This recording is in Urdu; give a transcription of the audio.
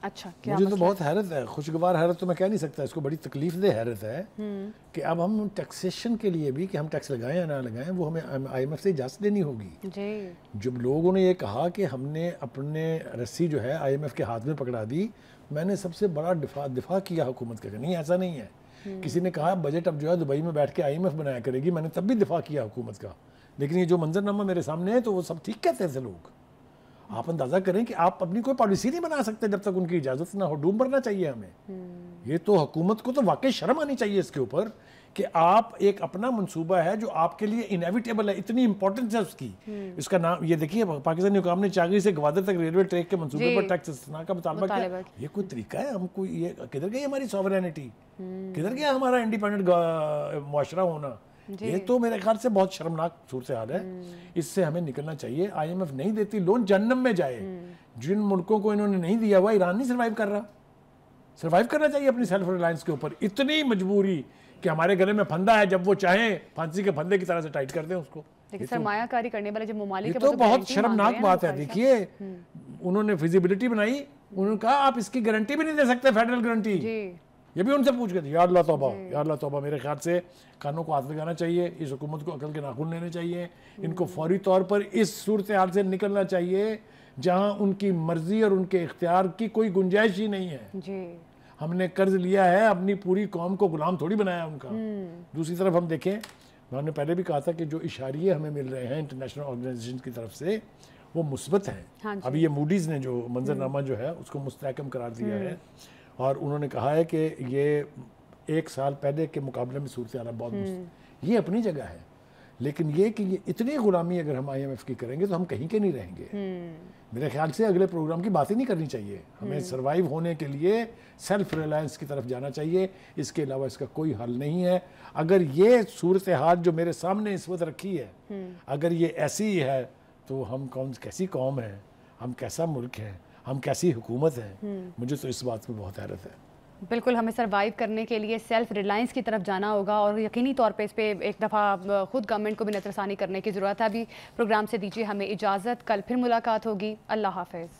اچھا کیا مجھے تو بہت حیرت ہے، خوشگوار حیرت تو میں کہہ نہیں سکتا، اس کو بڑی تکلیف دہ حیرت ہے کہ اب ہم ٹیکسیشن کے لیے بھی کہ ہم ٹیکس لگائیں یا نہ لگائیں وہ ہمیں آئی ایم ایف سے اجازت دینی ہوگی. جی جب لوگوں نے یہ کہا کہ ہم نے اپنے رسی جو ہے آئی ایم ایف کے ہاتھ میں پکڑا دی، میں نے سب سے بڑا دفاع کیا حکومت کا. نہیں ایسا نہیں ہے. کسی نے کہا بجٹ اب جو ہے دبئی میں بیٹھ کے آئی ایم ایف بنایا کرے گی، میں نے تب بھی دفاع کیا حکومت کا. لیکن یہ جو منظرنامہ میرے سامنے ہے تو وہ سب ٹھیک کہتے تھے لوگ. آپ اندازہ کریں کہ آپ اپنی کوئی پالیسی نہیں بنا سکتے جب تک ان کی اجازت نہ ہو. ڈوم بھرنا چاہیے ہمیں. یہ تو حکومت کو تو واقعی شرم آنی چاہیے اس کے اوپر کہ آپ ایک اپنا منصوبہ ہے جو آپ کے لیے انیویٹیبل ہے، اتنی امپورٹنس ہے اس کی. اس کا نام یہ دیکھیے، پاکستانی حکام نے چاغی سے گوادر تک ریلوے ٹریک کے منصوبے پر ٹیکس استثناء کا مطالبہ کیا. یہ کوئی طریقہ ہے؟ ہم کو یہ کدھر گئی ہماری سوورینٹی؟ کدھر گیا ہمارا انڈیپینڈنٹ معاشرہ ہونا؟ یہ تو میرے خیال سے بہت شرمناک صورتحال ہے. اس سے ہمیں نکلنا چاہیے. آئی ایم ایف نہیں دیتی، لون جہنم میں جائے. جن ملکوں کو انہوں نے نہیں دیا ہوا، ایران نہیں سروائیو کر رہا. سروائیو کرنا چاہیے اپنی سیلف ریلائنس کے اوپر. اتنی مجبوری کہ ہمارے گلے میں پھندا ہے، جب وہ چاہیں پھانسی کے پھندے کی طرح سے ٹائٹ کر دیں اس کو. لیکن سرمایہ کاری کرنے والے جو ممالک یہ تو بہت شرمناک بات ہے. دیکھیے انہوں نے فیزیبلٹی بنائی، انہوں نے کہا آپ اس کی گارنٹی بھی نہیں دے سکتے، فیڈرل گارنٹی. یہ بھی ان سے پوچھ گئے. یا اللہ توبہ، یا اللہ توبہ. میرے خیال سے کانوں کو ہاتھ لگانا چاہیے، اس حکومت کو عقل کے ناخن لینے چاہیے. ان کو فوری طور پر اس صورتحال سے نکلنا چاہیے جہاں ان کی مرضی اور ان کے اختیار کی کوئی گنجائش ہی نہیں ہے. ہم نے قرض لیا ہے، اپنی پوری قوم کو غلام تھوڑی بنایا ان کا. دوسری طرف ہم دیکھیں، میں نے پہلے بھی کہا تھا کہ جو اشاریے ہمیں مل رہے ہیں انٹرنیشنل آرگنائزیشن کی طرف سے وہ مثبت ہیں. ابھی یہ موڈیز نے جو منظرنامہ جو ہے اس کو مستحکم قرار دیا ہے اور انہوں نے کہا ہے کہ یہ 1 سال پہلے کے مقابلے میں صورتحال بہت یہ اپنی جگہ ہے. لیکن یہ کہ یہ اتنی غلامی اگر ہم آئی ایم ایف کی کریں گے تو ہم کہیں کے نہیں رہیں گے. میرے خیال سے اگلے پروگرام کی بات ہی نہیں کرنی چاہیے. ہمیں سروائیو ہونے کے لیے سیلف ریلائنس کی طرف جانا چاہیے. اس کے علاوہ اس کا کوئی حل نہیں ہے. اگر یہ صورتحال جو میرے سامنے اس وقت رکھی ہے اگر یہ ایسی ہے تو ہم کیسی قوم ہے، ہم کیسا ملک ہے، ہم کیسی حکومت ہے. مجھے تو اس بات میں بہت حیرت ہے. بالکل ہمیں سروائیو کرنے کے لیے سیلف ریلائنس کی طرف جانا ہوگا اور یقینی طور پہ اس پہ ایک دفعہ خود گورنمنٹ کو بھی نظر ثانی کرنے کی ضرورت ہے. ابھی پروگرام سے دیجیے ہمیں اجازت، کل پھر ملاقات ہوگی. اللہ حافظ.